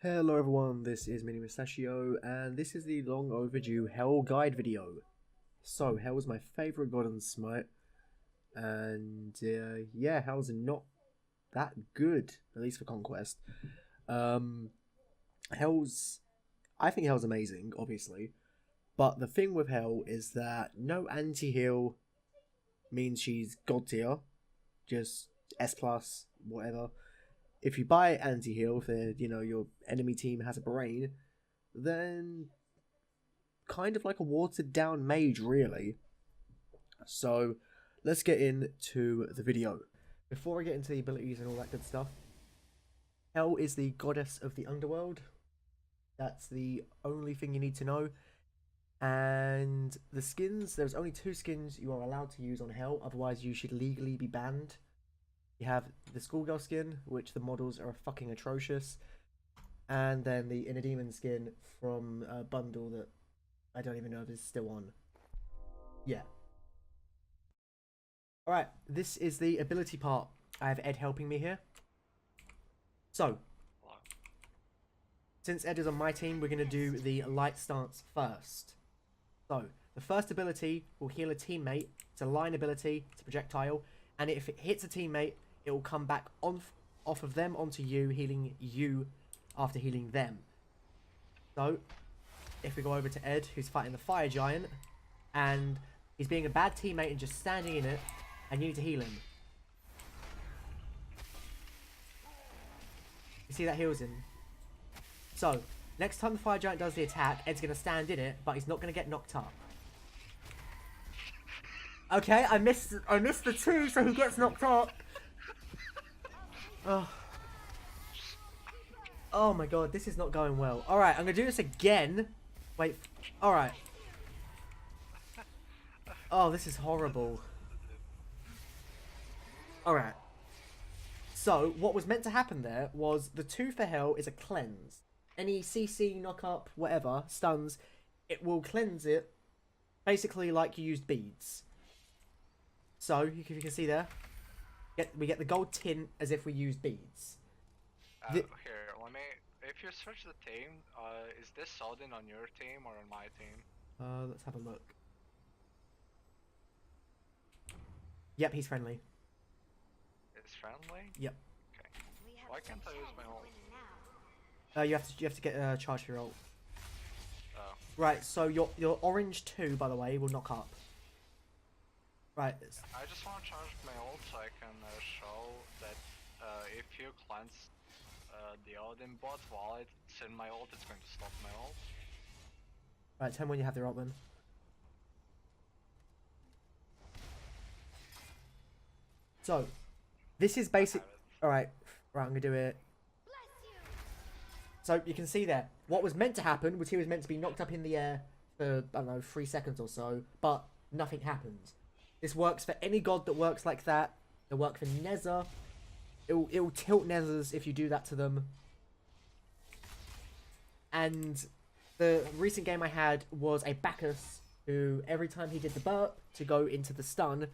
Hello everyone, this is Minimoustachio, and this is the long overdue Hell guide video. So, Hell is my favourite god in Smite, and yeah, Hell's not that good, at least for Conquest. I think Hell's amazing, obviously, but the thing with Hell is that no anti-heal means she's god tier, just S+, whatever. If you buy anti-heal if your enemy team has a brain, then kind of like a watered down mage, really. So let's get into the video. Before I get into the abilities and all that good stuff, Hell is the goddess of the underworld. That's the only thing you need to know. And the skins, there's only 2 skins you are allowed to use on Hell, otherwise you should legally be banned. You have the Schoolgirl skin, which the models are fucking atrocious, and then the Inner Demon skin from a bundle that I don't even know if it's still on. Yeah. Alright, this is the ability part. I have Ed helping me here. So, since Ed is on my team, we're going to do the light stance first. So, the first ability will heal a teammate. It's a line ability, it's a projectile, and if it hits a teammate, it will come back off of them onto you, healing you after healing them. So, if we go over to Ed, who's fighting the fire giant, and he's being a bad teammate and just standing in it, and you need to heal him. You see that heals him? So, next time the fire giant does the attack, Ed's going to stand in it, but he's not going to get knocked up. Okay, I missed the 2, so who gets knocked up? Oh my god, this is not going well. Alright, I'm going to do this again. Wait, alright. Oh, this is horrible. Alright. So, what was meant to happen there was the 2 for Hell is a cleanse. Any CC, knock up, whatever, stuns, it will cleanse it basically like you used beads. So, if you can see there, we get the gold tint as if we used beads. Here, let me. If you switch the team, is this Odin on your team or on my team? Let's have a look. Yep, he's friendly. It's friendly? Yep. Okay. Why can't I use my ult? You have to get charge for your ult. Oh. Right, so your orange 2, by the way, will knock up. Right. I just want to charge my ult so I can show that if you cleanse the Odin bot while it's in my ult, it's going to stop my ult. Right, tell me when you have the ult then. So, this is basic. Alright, right, I'm gonna do it. So, you can see there, what was meant to happen was he was meant to be knocked up in the air for, I don't know, 3 seconds or so, but nothing happened. This works for any god that works like that. It'll work for Nether. It'll tilt Nethers if you do that to them. And the recent game I had was a Bacchus who, every time he did the burp to go into the stun,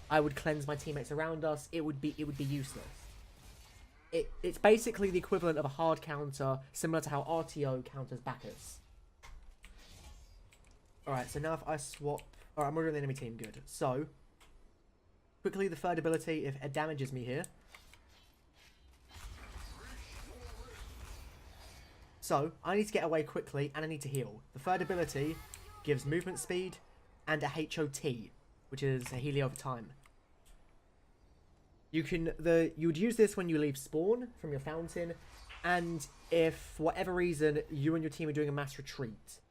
I would cleanse my teammates around us. It would be useless. It's basically the equivalent of a hard counter, similar to how RTO counters Bacchus. Alright, so now if I swap... Alright, I'm ordering the enemy team, good. So, quickly the third ability, if it damages me here. So, I need to get away quickly, and I need to heal. The third ability gives movement speed and a HOT, which is a healing over time. You would use this when you leave spawn from your fountain, and if, for whatever reason, you and your team are doing a mass retreat.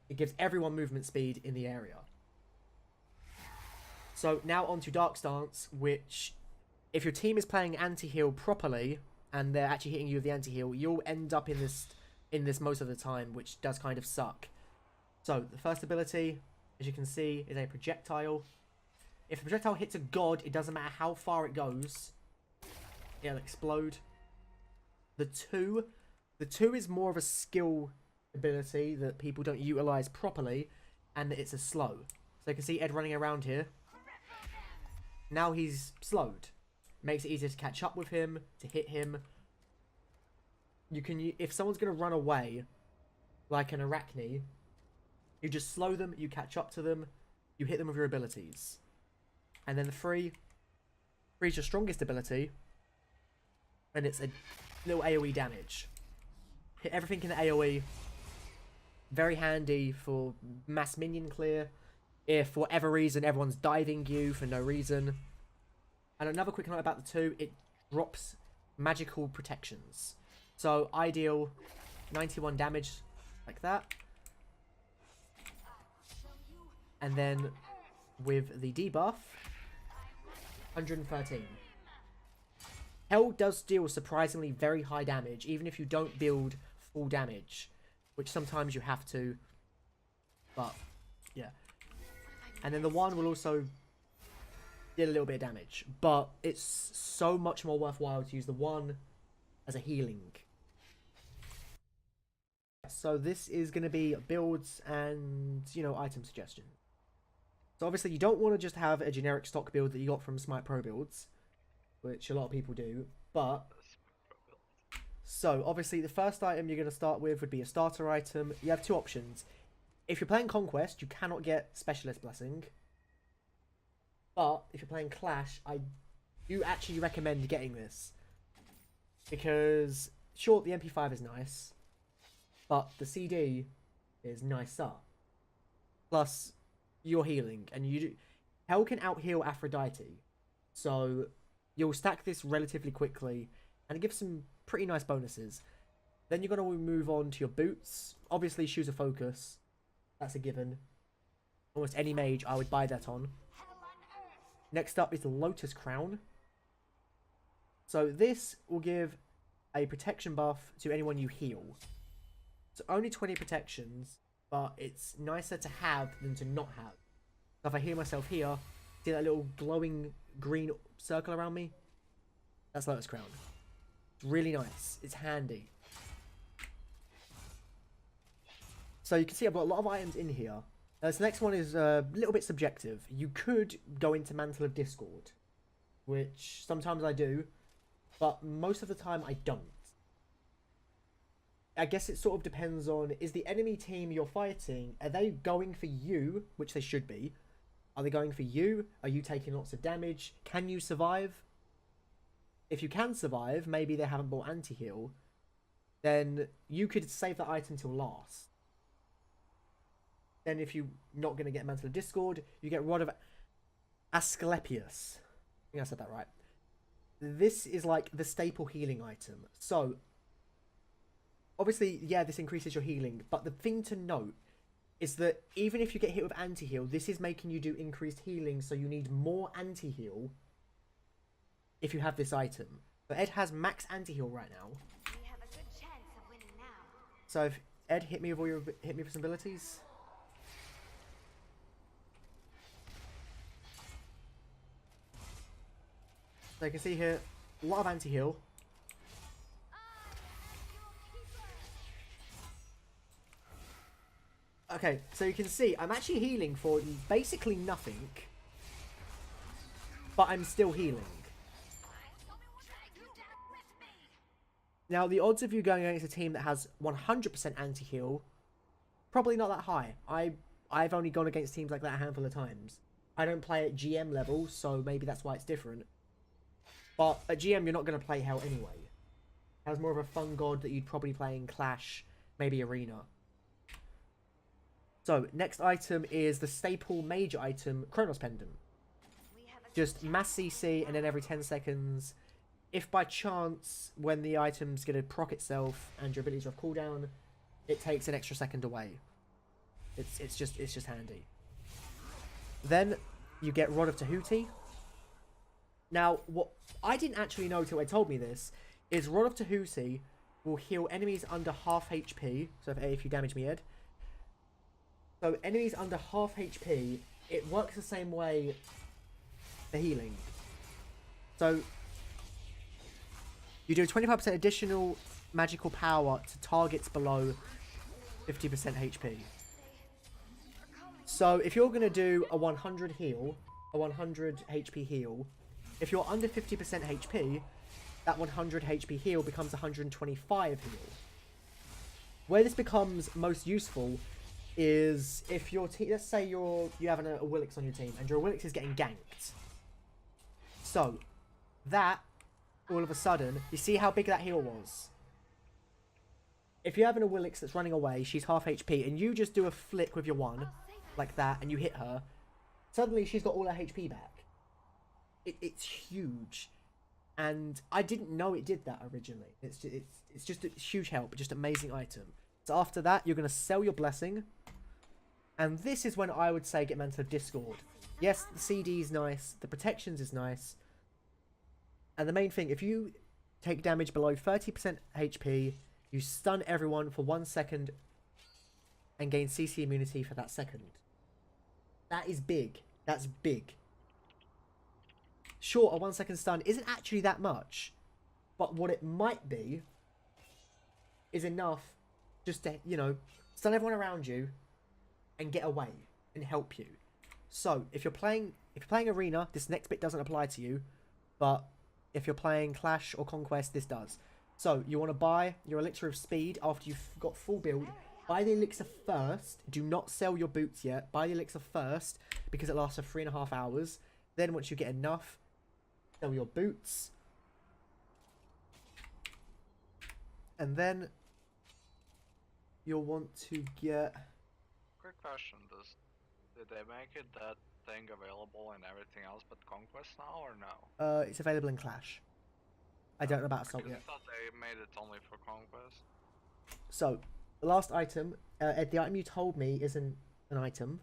It gives everyone movement speed in the area. So, now onto Dark Stance, which, if your team is playing anti-heal properly, and they're actually hitting you with the anti-heal, you'll end up in this most of the time, which does kind of suck. So, the first ability, as you can see, is a projectile. If the projectile hits a god, it doesn't matter how far it goes, it'll explode. The 2 is more of a skill ability that people don't utilize properly, and it's a slow. So you can see Ed running around here. Now he's slowed. Makes it easier to catch up with him, to hit him. you can, if someone's going to run away, like an Arachne, you just slow them, you catch up to them, you hit them with your abilities. And then the free is your strongest ability, and it's a little AoE damage. Hit everything in the AoE. Very handy for mass minion clear. If for whatever reason everyone's diving you for no reason. And another quick note about the 2, it drops magical protections. So ideal 91 damage like that. And then with the debuff, 113. Hell does deal surprisingly very high damage, even if you don't build full damage, which sometimes you have to. But yeah. And then the 1 will also deal a little bit of damage, but it's so much more worthwhile to use the 1 as a healing. So this is going to be builds and, you know, item suggestion. So obviously you don't want to just have a generic stock build that you got from Smite Pro builds, which a lot of people do, but... So obviously the first item you're going to start with would be a starter item. You have 2 options. If you're playing Conquest, you cannot get Specialist Blessing. But if you're playing Clash, I do actually recommend getting this. Because, sure, the MP5 is nice, but the CD is nicer. Plus, you're healing, and you do... Hell can out-heal Aphrodite. So, you'll stack this relatively quickly, and it gives some pretty nice bonuses. Then you're going to move on to your boots. Obviously, Shoes of Focus. That's a given. Almost any mage, I would buy that on. Next up is the Lotus Crown. So this will give a protection buff to anyone you heal. So only 20 protections, but it's nicer to have than to not have. So if I heal myself here, see that little glowing green circle around me? That's Lotus Crown. It's really nice. It's handy. So you can see I've got a lot of items in here. This next one is a little bit subjective. You could go into Mantle of Discord, which sometimes I do, but most of the time I don't. I guess it sort of depends on, is the enemy team you're fighting, are they going for you, which they should be? Are they going for you? Are you taking lots of damage? Can you survive? If you can survive, maybe they haven't bought anti-heal, then you could save that item till last. Then if you're not going to get Mantle of Discord, you get Rod of Asclepius. I think I said that right. This is like the staple healing item. So, obviously, yeah, this increases your healing. But the thing to note is that even if you get hit with anti-heal, this is making you do increased healing. So you need more anti-heal if you have this item. But Ed has max anti-heal right now. We have a good chance of winning now. So if Ed, hit me with some abilities. So you can see here, a lot of anti-heal. Okay, so you can see, I'm actually healing for basically nothing. But I'm still healing. Now, the odds of you going against a team that has 100% anti-heal, probably not that high. I've only gone against teams like that a handful of times. I don't play at GM level, so maybe that's why it's different. But at GM, you're not going to play Hell anyway. Hell's more of a fun god that you'd probably play in Clash, maybe Arena. So, next item is the staple major item, Chronos Pendant. Just mass CC, and then every 10 seconds, if by chance, when the item's going to proc itself and your abilities are off cooldown, it takes an extra second away. It's just handy. Then, you get Rod of Tahuti. Now, what I didn't actually know till they told me this, is Rod of Tahuti will heal enemies under half HP. So if you damage me, Ed. So enemies under half HP, it works the same way for healing. So you do 25% additional magical power to targets below 50% HP. So if you're going to do a 100 heal, a 100 HP heal, if you're under 50% HP, that 100 HP heal becomes 125 heal. Where this becomes most useful is if your team, let's say you have a Willix on your team and your Willix is getting ganked. So that all of a sudden, you see how big that heal was. If you're having a Willix that's running away, she's half HP, and you just do a flick with your one like that, and you hit her, suddenly she's got all her HP back. It's huge, and I didn't know it did that originally. It's just a huge help, just amazing item. So after that, you're gonna sell your blessing, and this is when I would say get Mantle of Discord. Yes, the CD is nice, the protections is nice, and the main thing, if you take damage below 30% HP, you stun everyone for 1 second and gain CC immunity for that second. That is big. That's big. Sure, a 1 second stun isn't actually that much, but what it might be is enough just to, you know, stun everyone around you and get away and help you. So, if you're playing Arena, this next bit doesn't apply to you, but if you're playing Clash or Conquest, this does. So, you want to buy your Elixir of Speed after you've got full build. Buy the Elixir first. Do not sell your boots yet. Buy the Elixir first because it lasts for 3.5 hours. Then once you get enough, sell your boots. And then you'll want to get... Quick question, did they make it that thing available and everything else but Conquest now or no? It's available in Clash. I don't know about Assault yet. I thought they made it only for Conquest. So, the last item, Ed, the item you told me isn't an item.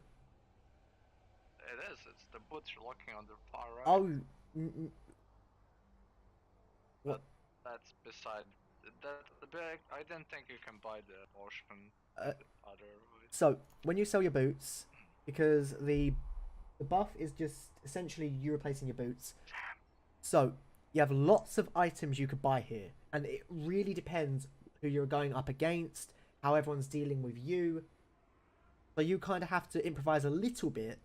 It is, it's the boots you're looking on the far right. Oh, what? That's beside, I didn't think you can buy the potion other way. So, when you sell your boots, because the buff is just essentially you replacing your boots. So, you have lots of items you could buy here, and it really depends who you're going up against, how everyone's dealing with you. So you kind of have to improvise a little bit.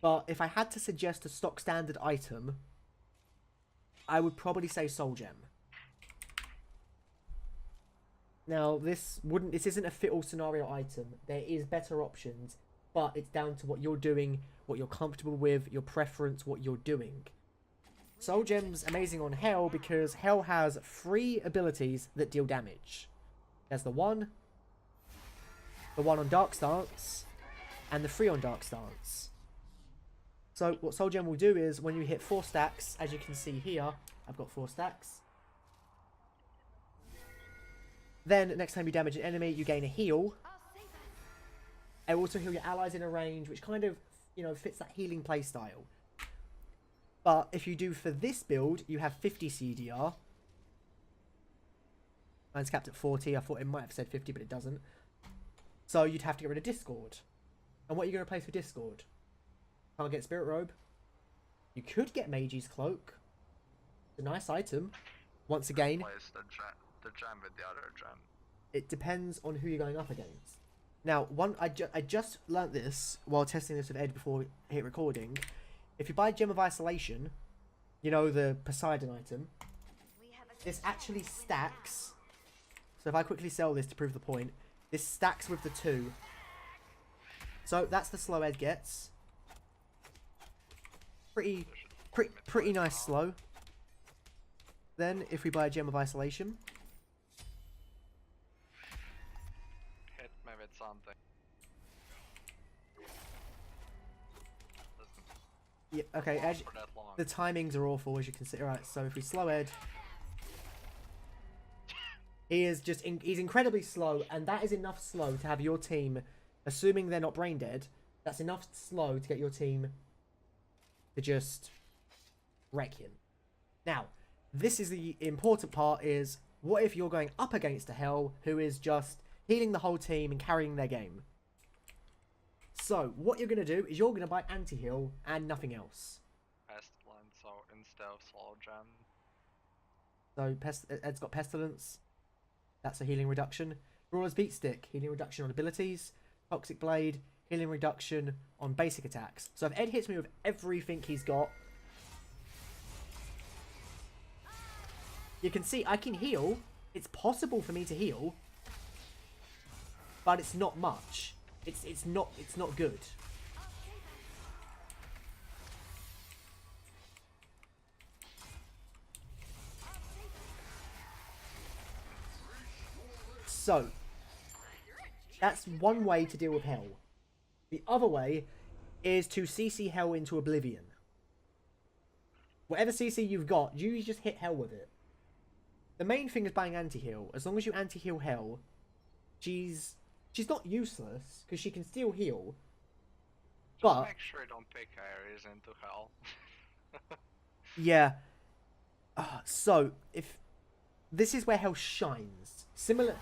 But if I had to suggest a stock standard item, I would probably say Soul Gem. Now, this isn't a fit all scenario item. There is better options, but it's down to what you're doing, what you're comfortable with, your preference, what you're doing. Soul Gem's amazing on Hell because Hell has 3 abilities that deal damage. There's the one on Dark Stance, and the 3 on Dark Stance. So what Soul Gem will do is when you hit 4 stacks, as you can see here, I've got 4 stacks. Then next time you damage an enemy, you gain a heal. It will also heal your allies in a range, which kind of, you know, fits that healing playstyle. But if you do for this build, you have 50 CDR. Mine's capped at 40. I thought it might have said 50, but it doesn't. So you'd have to get rid of Discord. And what are you going to replace with Discord? Can't get Spirit Robe. You could get Mage's Cloak. It's a nice item. Once again, Replace the gem with the other gem. It depends on who you're going up against. Now, I just learnt this while testing this with Ed before we hit recording. If you buy Gem of Isolation, you know, the Poseidon item, this actually stacks. So if I quickly sell this to prove the point, this stacks with the 2. So that's the slow Ed gets. Pretty nice slow. Then if we buy a Gem of Isolation, Hit me with something. yeah, okay, Ed, For that long. the timings are awful as you can see. Alright, so if we slow Ed, he is just he's incredibly slow, and that is enough slow to have your team, assuming they're not brain dead, that's enough slow to get your team to just wreck him. Now, this is the important part, is what if you're going up against a Hell who is just healing the whole team and carrying their game? So, what you're going to do is you're going to buy anti-heal and nothing else. Pestilence, so instead of Slow Gem. So, Ed's got Pestilence. That's a healing reduction. Brawler's Beat Stick, healing reduction on abilities. Toxic Blade, healing reduction on basic attacks. So, if Ed hits me with everything he's got, you can see I can heal. It's possible for me to heal, but it's not much. It's not good. So that's one way to deal with hell. The other way is to CC hell into oblivion. Whatever CC you've got, you just hit hell with it. The main thing is buying anti-heal. As long as you anti-heal hell, she's not useless, because she can still heal. But make sure you don't pick Ares into hell. yeah. So if this is where hell shines. Similar.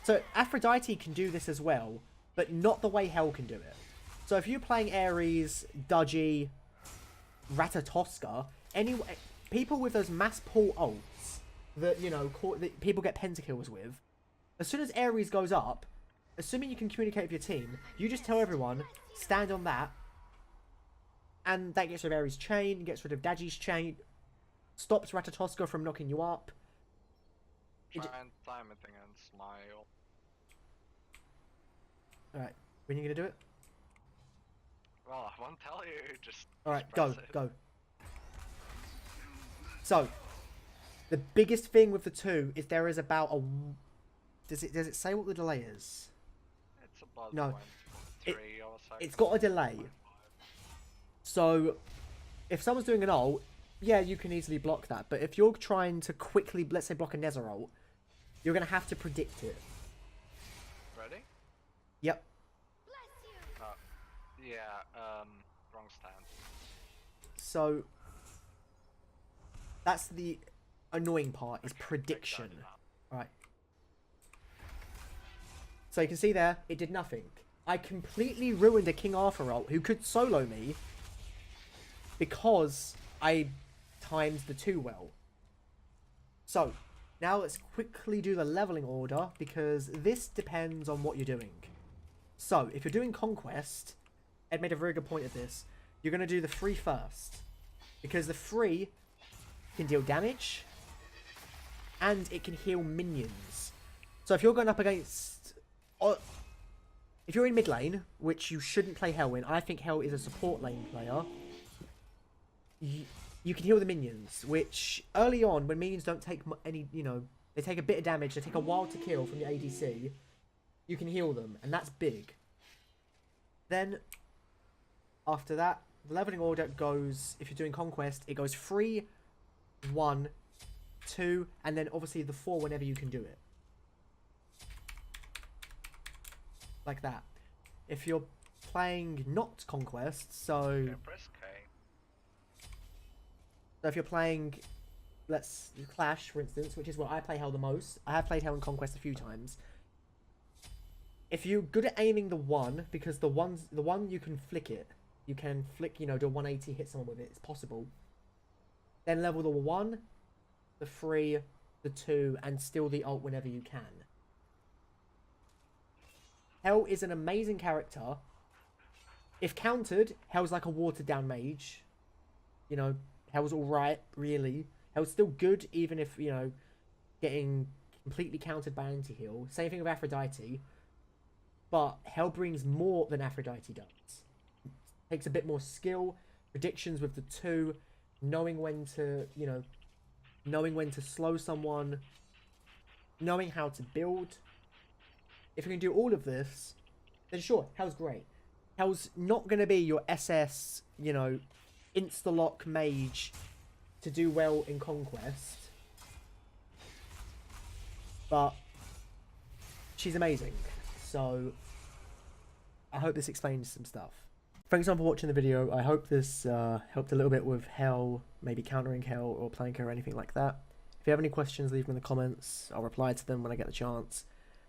So Aphrodite can do this as well, but not the way hell can do it. So if you're playing Ares, Dudgy, Ratatoska, people with those mass pull ults that, you know, that people get pentakills with, as soon as Ares goes up, assuming you can communicate with your team, you just tell everyone, stand on that, and that gets rid of Ares' chain, gets rid of Dudgy's chain, stops Ratatoska from knocking you up. Try and time it against my ult. Alright, when are you going to do it? Well, I won't tell you, just Alright, press go, it. go. So, the biggest thing with the two is there is about a... Does it say what the delay is? It's about No. 0.3 or so. It's got a delay. So, if someone's doing an ult, yeah, you can easily block that. But if you're trying to quickly, let's say, block a Nether ult, you're going to have to predict it. Ready? Yep. Yeah, wrong stand. So, that's the annoying part, is prediction. Alright. So you can see there, it did nothing. I completely ruined a King Arthur ult who could solo me because I timed the two well. So, now let's quickly do the leveling order, because this depends on what you're doing. So, if you're doing Conquest, Ed made a very good point of this, you're going to do the free first. Because the free can deal damage, and it can heal minions. So if you're going up against... if you're in mid lane, which you shouldn't play Hell in, I think Hell is a support lane player, you can heal the minions, which early on, when minions don't take any, you know, they take a bit of damage, they take a while to kill from your ADC, you can heal them, and that's big. Then, after that, the leveling order goes, if you're doing Conquest, it goes 3, 1, 2, and then obviously the 4 whenever you can do it. Like that. If you're playing not Conquest, so... Yeah, press K. So if you're playing, let's Clash, for instance, which is where I play Hell the most. I have played Hell in Conquest a few times. If you're good at aiming the 1, because the one you can flick it. You can flick, you know, do a 180, hit someone with it. It's possible. Then level the 1, the 3, the 2, and still the ult whenever you can. Hell is an amazing character. If countered, Hell's like a watered down mage. You know, Hell's alright, really. Hell's still good, even if, you know, getting completely countered by anti-heal. Same thing with Aphrodite. But Hell brings more than Aphrodite does. Takes a bit more skill, predictions with the 2, knowing when to, you know, knowing when to slow someone, knowing how to build. If you can do all of this, then sure, Hell's great. Hell's not going to be your SS, you know, insta-lock mage to do well in Conquest. But she's amazing. So I hope this explains some stuff. Thanks for watching the video. I hope this helped a little bit with Hell, maybe countering Hell or playing her or anything like that. If you have any questions, leave them in the comments. I'll reply to them when I get the chance.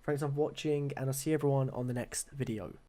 Thanks for watching, and I'll see everyone on the next video.